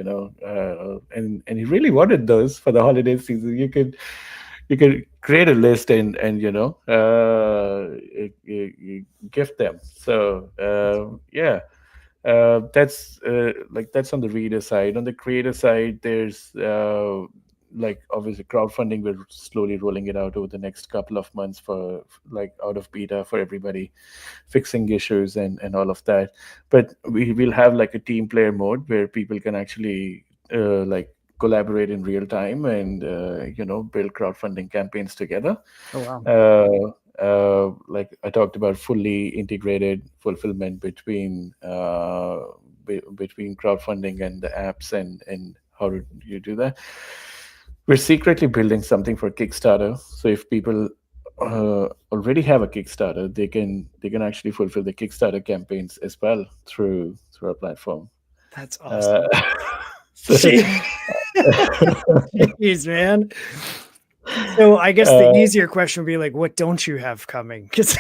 and he really wanted those for the holiday season. You could create a list, and you gift them. So yeah, that's on the reader side. On the creator side, there's like obviously crowdfunding. We're slowly rolling it out over the next couple of months for like out of beta for everybody, fixing issues and all of that. But we will have like a team player mode where people can actually like collaborate in real time, and build crowdfunding campaigns together. Oh, wow. Like I talked about, fully integrated fulfillment between crowdfunding and the apps, and how do you do that. We're secretly building something for Kickstarter, so if people already have a Kickstarter, they can actually fulfill the Kickstarter campaigns as well through our platform. That's uh, awesome. so, Jeez, man. So I guess the uh, easier question would be like, what don't you have coming? Because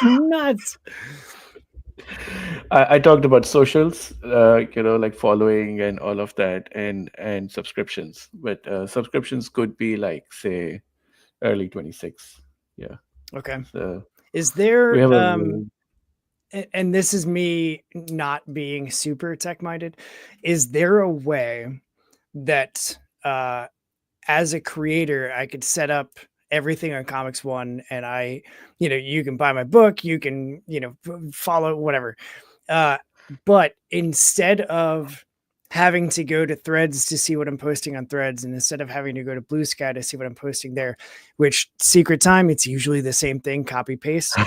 nuts. I talked about socials, like following and all of that, and subscriptions. But subscriptions could be like, say, early 26. Yeah. Okay. So Is we there have a and this is me not being super tech minded, is there a way that as a creator I could set up everything on Comix One, and you can buy my book, you can, follow whatever. But instead of having to go to Threads to see what I'm posting on Threads, and instead of having to go to Blue Sky to see what I'm posting there, which secret time, it's usually the same thing, copy paste.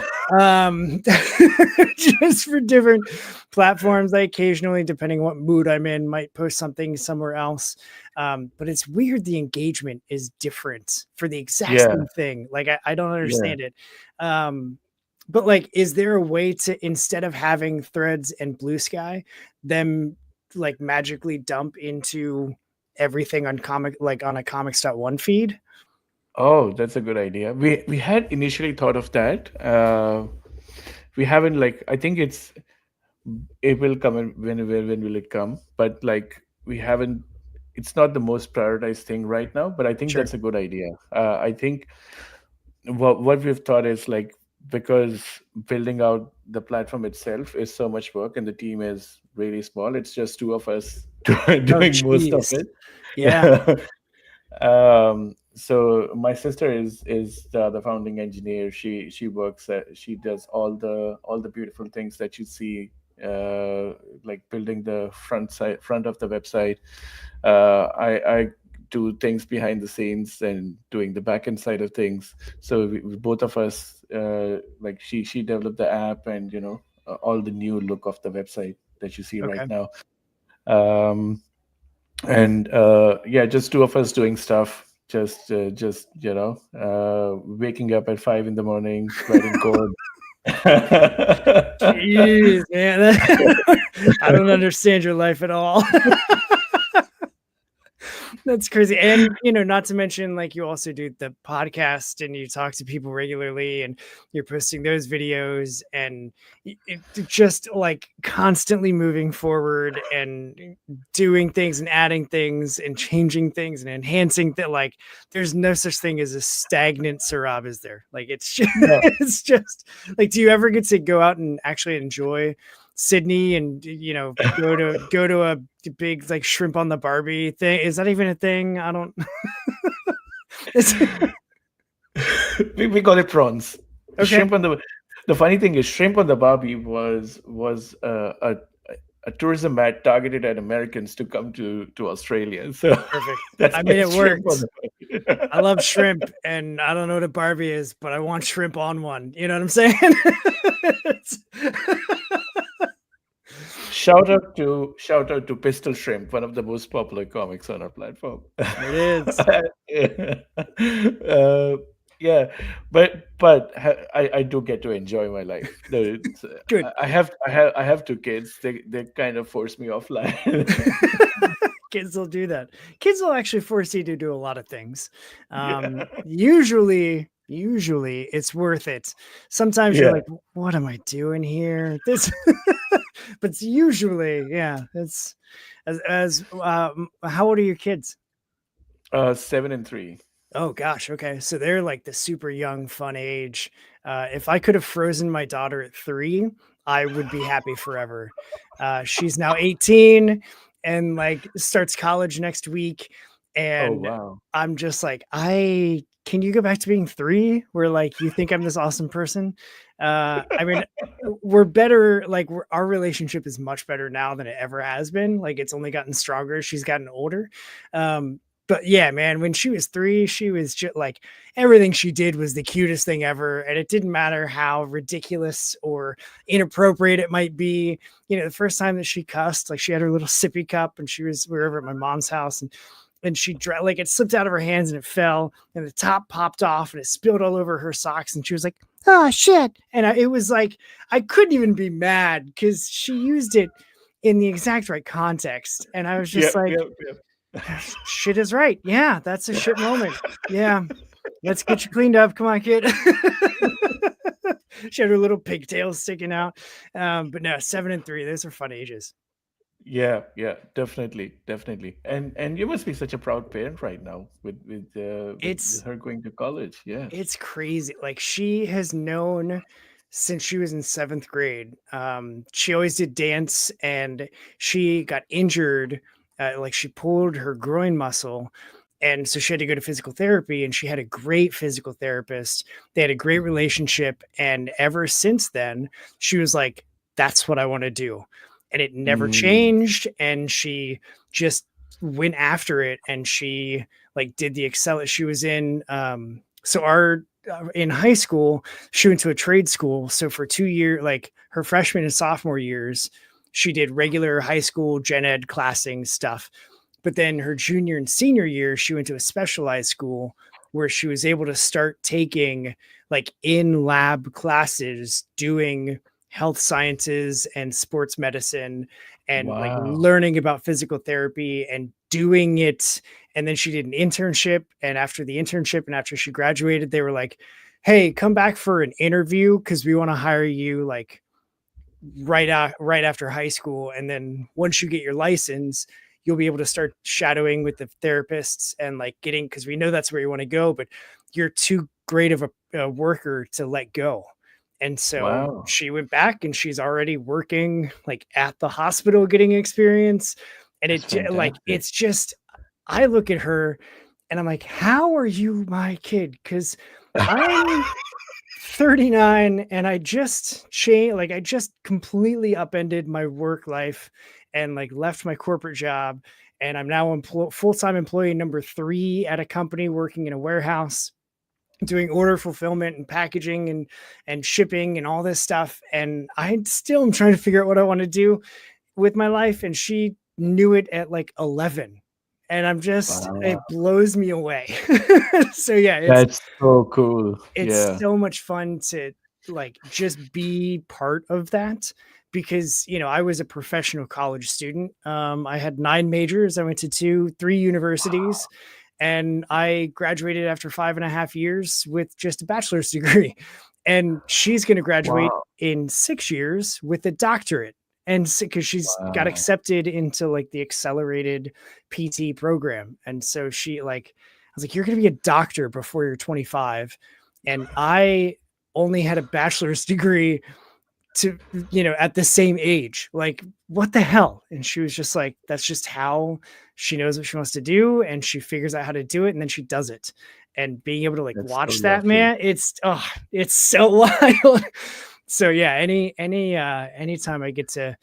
Just for different platforms, I occasionally, depending what mood I'm in, might post something somewhere else. But it's weird, the engagement is different for the exact yeah, same thing. Like I don't yeah. understand it. But like, is there a way to, instead of having Threads and Blue Sky, them like magically dump into everything on like on a Comix.one feed? Oh, that's a good idea. We had initially thought of that. We haven't, like, I think it will come in, when will it come? But like we haven't. It's not the most prioritized thing right now, but I think Sure. that's a good idea. I think what we've thought is like because building out the platform itself is so much work, and the team is really small. It's just two of us Oh, doing most of geez. it. Yeah. So my sister is the founding engineer. She works at, she does all the beautiful things that you see, like building the front of the website. I do things behind the scenes and doing the back end side of things. So both of us, like she developed the app, and all the new look of the website that you see right Okay. now. Um, and yeah, just two of us doing stuff. Just waking up at 5 in the morning, writing code. Jeez, man. I don't understand your life at all. That's crazy. And, not to mention, like, you also do the podcast and you talk to people regularly and you're posting those videos and just like constantly moving forward and doing things and adding things and changing things and enhancing that. Like, there's no such thing as a stagnant Saurabh, is there? Like, it's just, No. it's just like, do you ever get to go out and actually enjoy Sydney and go to a big like shrimp on the Barbie thing? Is that even a thing? I don't. We call it prawns. Okay, Shrimp on the funny thing is, shrimp on the Barbie was a tourism ad targeted at Americans to come to Australia. So perfect. that's I why mean, it it's shrimp on worked. the Barbie. I love shrimp, and I don't know what a Barbie is, but I want shrimp on one. You know what I'm saying? It's- Shout out to Pistol Shrimp, one of the most popular comics on our platform. There it is. uh, yeah, I do get to enjoy my life. Good. I have two kids. They kind of force me offline. Kids will do that. Kids will actually force you to do a lot of things. Yeah, Usually it's worth it. Sometimes you're yeah. like, what am I doing here? This, but it's usually, yeah, it's how old are your kids? 7 and 3. Oh gosh, okay. So they're like the super young, fun age. If I could have frozen my daughter at 3, I would be happy forever. She's now 18 and like starts college next week. Oh And wow. I'm just like, I can you go back to being 3? Where like you think I'm this awesome person? I mean, we're better, like our relationship is much better now than it ever has been. Like it's only gotten stronger as she's gotten older. But yeah, man, when she was 3, she was just like everything she did was the cutest thing ever. And it didn't matter how ridiculous or inappropriate it might be. The first time that she cussed, like she had her little sippy cup and we were over at my mom's house and she like it slipped out of her hands and it fell and the top popped off and it spilled all over her socks. And she was like, oh shit. And it was like, I couldn't even be mad because she used it in the exact right context. And I was just Yep, like, yep, yep. shit is right. Yeah, that's a shit moment. Yeah. Let's get you cleaned up. Come on, kid. She had her little pigtails sticking out. But no, 7 and 3, those are fun ages. Yeah, yeah, definitely, definitely. And you must be such a proud parent right now with It's her going to college. Yeah. it's crazy. Like she has known since she was in 7th grade. She always did dance and she got injured. Like she pulled her groin muscle. And so she had to go to physical therapy and she had a great physical therapist. They had a great relationship. And ever since then, she was like, that's what I want to do. And it never Mm, changed. And she just went after it. And she like did the excel she was in. So our in high school, she went to a trade school. So for 2 years, like her freshman and sophomore years, she did regular high school gen ed classing stuff. But then her junior and senior year, she went to a specialized school where she was able to start taking like in lab classes, doing health sciences and sports medicine and like wow. learning about physical therapy and doing it. And then she did an internship. And after the internship and after she graduated, they were like, hey, come back for an interview because we want to hire you like right after high school. And then once you get your license, you'll be able to start shadowing with the therapists and like getting, because we know that's where you want to go, but you're too great of a worker to let go. And so Wow. she went back and she's already working like at the hospital getting experience. And That's like, fantastic. it's just, I look at her and I'm like, how are you my kid? Because I'm 39 and I just changed, like, I just completely upended my work life and like left my corporate job. And I'm now full-time employee number 3 at a company working in a warehouse doing order fulfillment and packaging and shipping and all this stuff. And I still am trying to figure out what I want to do with my life. And she knew it at like 11. And I'm just, Wow. it blows me away. So yeah, That's so cool. it's Yeah. so much fun to like just be part of that because I was a professional college student. I had 9 majors. I went to 3 universities, and I graduated after 5.5 years with just a bachelor's degree. And she's going to graduate Wow. in 6 years with a doctorate. And because she's got Wow. accepted into like the accelerated PT program. And so I was like, you're going to be a doctor before you're 25. And I only had a bachelor's degree to at the same age. Like, what the hell? And she was just like, that's just how she knows what she wants to do, and she figures out how to do it, and then she does it. And being able to like That's so watch that, lovely. man, it's so wild. So yeah, anytime I get to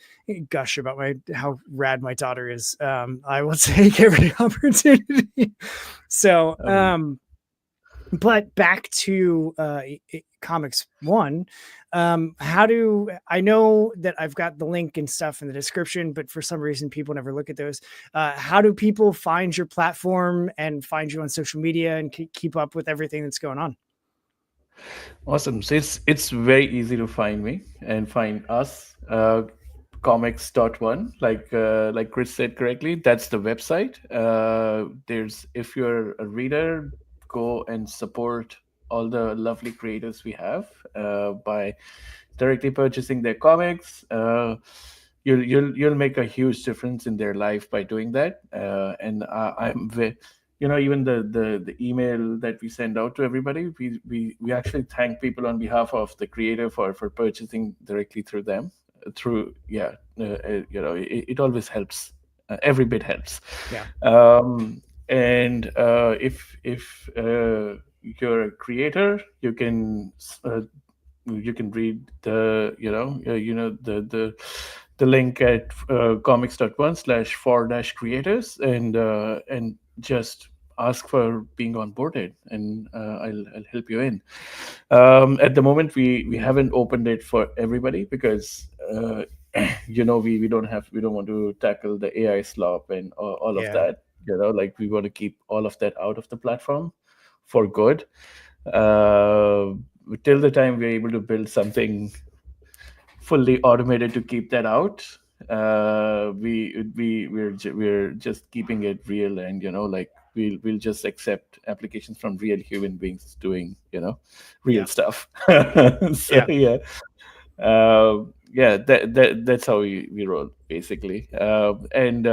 gush about how rad my daughter is, I will take every opportunity. So Um, but back to Comix One. How do I know that I've got the link and stuff in the description, but for some reason people never look at those. How do people find your platform and find you on social media and keep up with everything that's going on? awesome. So it's very easy to find me and find us. Comics.one, like Chris said correctly, that's the website. There's if you're a reader, go and support all the lovely creators we have by directly purchasing their comics. You'll make a huge difference in their life by doing that. And even the email that we send out to everybody, we actually thank people on behalf of the creator for purchasing directly through them. It always helps. Every bit helps. Yeah. And if you're a creator, you can read the link at comics.one/for-creators and just ask for being onboarded, and I'll help you in. At the moment, we haven't opened it for everybody because we don't want to tackle the AI slop and all of Yeah. that. Like we want to keep all of that out of the platform for good. uh, till the time we're able to build something fully automated to keep that out. We're just keeping it real, and like we'll just accept applications from real human beings doing real Yeah. stuff. So Yeah. yeah. That's how we roll basically. And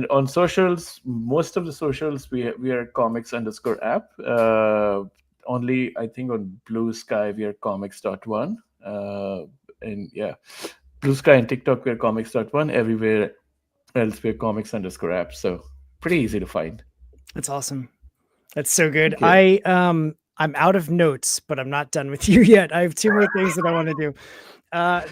on socials, most of the socials we are comics_app. Only I think on Blue Sky we are comics.one. And yeah, Blue Sky and TikTok we're comics.one. Everywhere else we're comics_app. So pretty easy to find. That's awesome. That's so good. Thank you. I'm out of notes, but I'm not done with you yet. I have 2 more things that I want to do.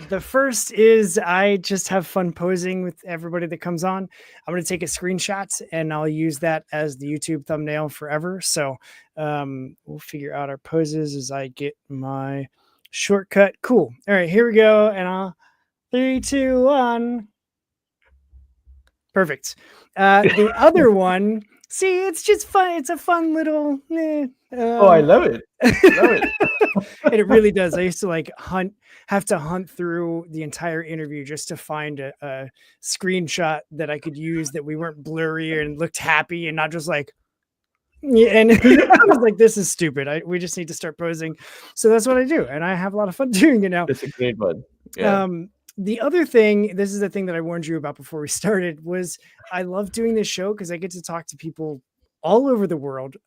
The first is I just have fun posing with everybody that comes on. I'm going to take a screenshot and I'll use that as the YouTube thumbnail forever. So we'll figure out our poses as I get my shortcut. Cool. All right, here we go. And I'll 3, 2, 1. Perfect. The other one, see, it's just fun. It's a fun little. Oh, I love it. Love it. And it really does. I used to have to hunt through the entire interview just to find a screenshot that I could use that we weren't blurry and looked happy and not just like, yeah. And I was like, this is stupid. We just need to start posing. So that's what I do. And I have a lot of fun doing it now. That's a great one. Yeah. The other thing, this is the thing that I warned you about before we started, was I love doing this show because I get to talk to people all over the world,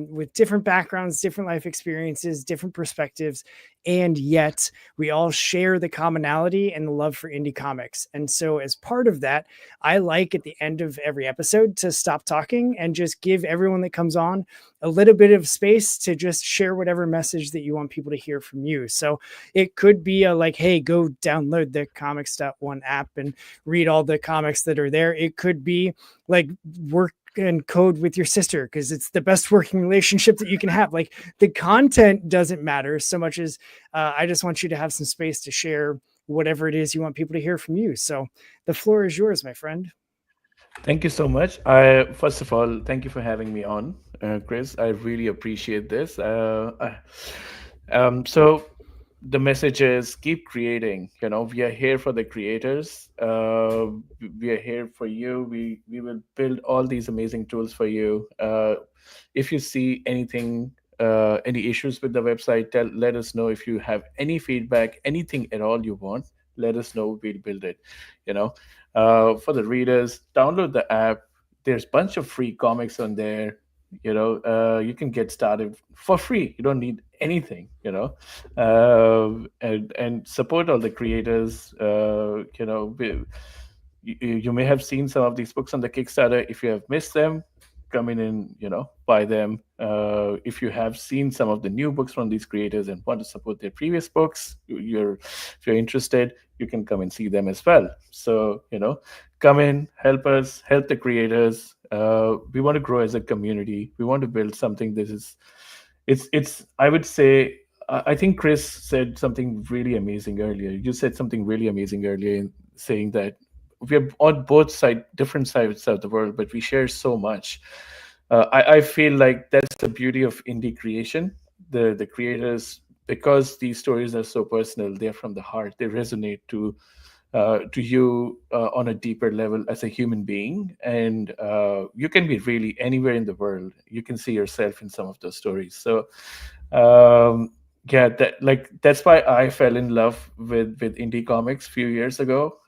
with different backgrounds, different life experiences, different perspectives, and yet we all share the commonality and the love for indie comics. And so, as part of that, I like at the end of every episode to stop talking and just give everyone that comes on a little bit of space to just share whatever message that you want people to hear from you. So it could be a like, hey, go download the Comix.one app and read all the comics that are there. It could be like, work and code with your sister because it's the best working relationship that you can have. Like, the content doesn't matter so much as I just want you to have some space to share whatever it is you want people to hear from you. So the floor is yours, my friend. Thank you so much. I first of all, thank you for having me on, Chris. I really appreciate this. So the message is keep creating. You know, we are here for the creators. We are here for you. We will build all these amazing tools for you. If you see anything, any issues with the website, let us know. If you have any feedback, anything at all you want, let us know. We'll build it. You know, for the readers, download the app. There's a bunch of free comics on there. You know, you can get started for free. You don't need anything. You know, and support all the creators. You know, you may have seen some of these books on the Kickstarter. If you have missed them, come in and, you know, buy them. If you have seen some of the new books from these creators and want to support their previous books, if you're interested, you can come and see them as well. So, you know, come in, help us, help the creators. We want to grow as a community. We want to build something. It's I would say, I think Chris said something really amazing earlier. You said something really amazing earlier in saying that we're on both different sides of the world, but we share so much. I feel like that's the beauty of indie creation. The creators, because these stories are so personal, they're from the heart. They resonate to you on a deeper level as a human being, and you can be really anywhere in the world. You can see yourself in some of those stories. So yeah, that's why I fell in love with indie comics a few years ago.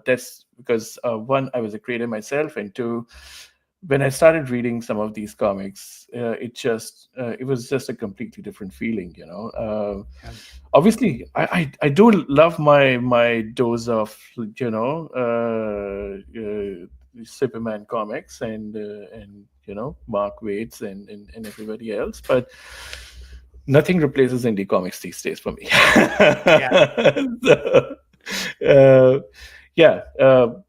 That's because one, I was a creator myself, and two, when I started reading some of these comics, it was just a completely different feeling, you know. Yeah. Obviously, I do love my dose of, you know, Superman comics and you know, Mark Waid's and everybody else, but nothing replaces indie comics these days for me. Yeah. So, yeah,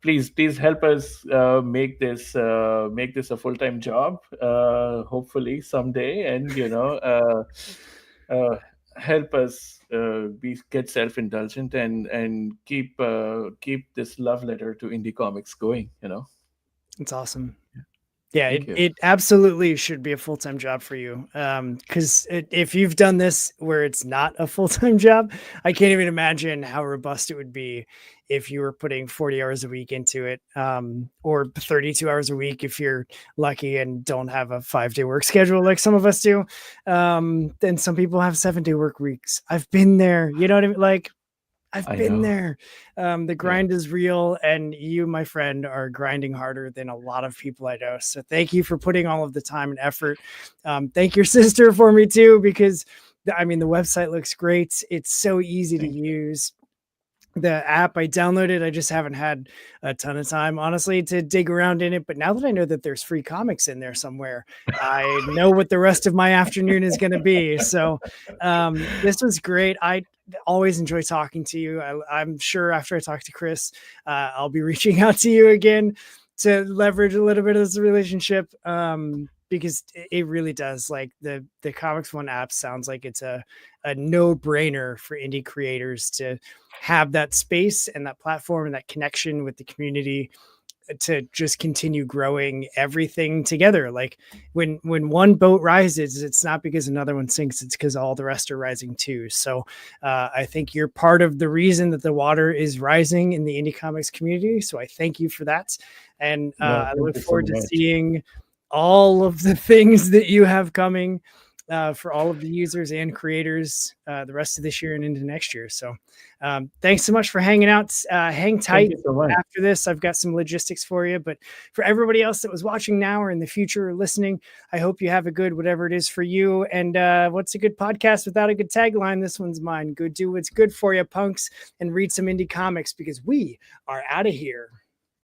please help us make this a full-time job, hopefully someday, and, you know, uh, help us get self-indulgent and keep this love letter to indie comics going, you know. It's awesome. Yeah, Thank you. it absolutely should be a full-time job for you. Because if you've done this where it's not a full-time job, I can't even imagine how robust it would be if you were putting 40 hours a week into it, or 32 hours a week if you're lucky and don't have a 5-day work schedule like some of us do. Then some people have 7-day work weeks. I've been there. You know what I mean? Like, I've I been know. there. The grind is real, and you, my friend, are grinding harder than a lot of people I know. So thank you for putting all of the time and effort. Thank your sister for me too, because I mean, the website looks great. It's so easy to Thank you. use. The app, I downloaded, I just haven't had a ton of time, honestly, to dig around in it. But now that I know that there's free comics in there somewhere, I know what the rest of my afternoon is going to be. So this was great. I always enjoy talking to you. I'm sure after I talk to Chris, I'll be reaching out to you again to leverage a little bit of this relationship. Because it really does. Like, the Comix One app sounds like it's a no-brainer for indie creators to have that space and that platform and that connection with the community to just continue growing everything together. Like, when one boat rises, it's not because another one sinks, it's because all the rest are rising too. So I think you're part of the reason that the water is rising in the indie comics community. So I thank you for that. And No, I thank look you so forward to much. seeing all of the things that you have coming. for all of the users and creators the rest of this year and into next year. So thanks so much for hanging out. Hang Thank tight. you so much. After this, I've got some logistics for you. But for everybody else that was watching now or in the future or listening, I hope you have a good whatever it is for you. And what's a good podcast without a good tagline? This one's mine. Go do what's good for you, punks, and read some indie comics because we are out of here.